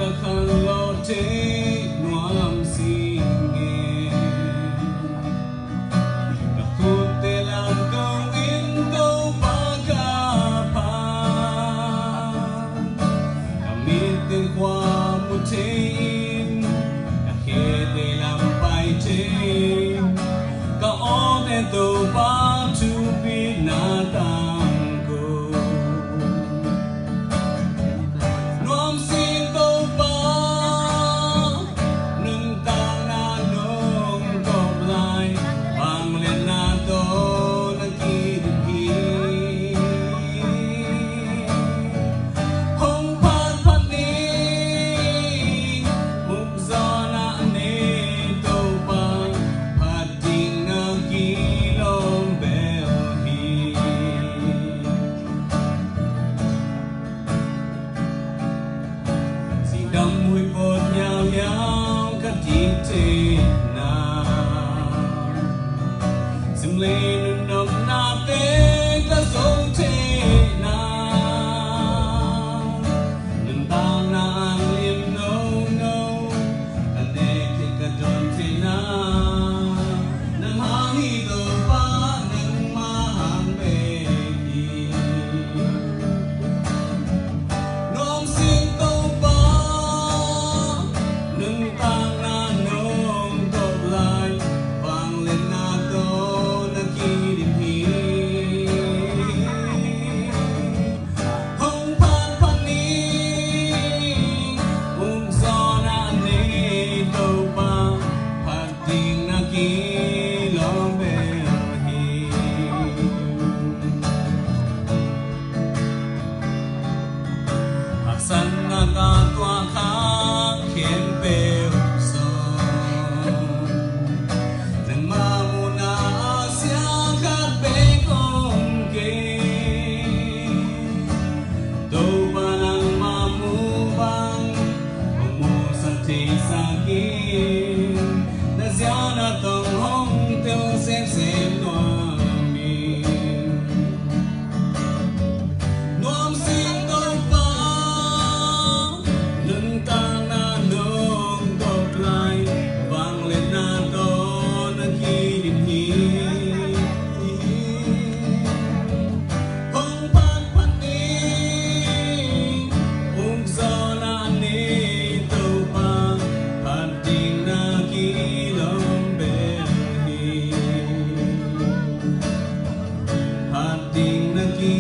ta khăn lo thế noam xin nghe ta phút tê làm câu in câu ba ca pa ta miết tên qua một thế in ta khê tê làm bài thế ka o tên tàu ba tu bi na tam go noam xin tàu ba nâng ta na nông cọp lại bằng lên na to na kỳ đi kỳ hong pan pan ni mục gió na nê tàu ba phát tình na kỳ lom bèo hi si đâm mùi bột nhào nhào cắt chín thế na sim lên nồng na tê ta dấu thế na nâng ta na an liêm nâu nâu ta nê thế cả tròn thế na nâng hang hi tàu ba nâng ma hang bê đi noam xin tàu ba nâng ta na nông cọp lại vang lên na to na kỳ điểm hi hong pan pan ni mục gió na nê tàu ba phát tình na kỳ lom bèo hi hạc sân na ca toa khá khiến bèo son nâng ma mu na sia khát bê công kê tàu ba nang ma mu bang hong mu sa thi sa kim na zia na tông hong tiêu xem noam mi noam xin tàu ba nâng ta na nông cọp lại vang lên na to na kỳ điểm hi hong pan pan ni mục gió na nê tàu ba phát tình na kỳ lom bèo hi phát tình na kỳ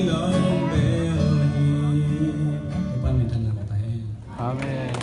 lom bèo hi. Các bạn mình thân là một tay. Amen.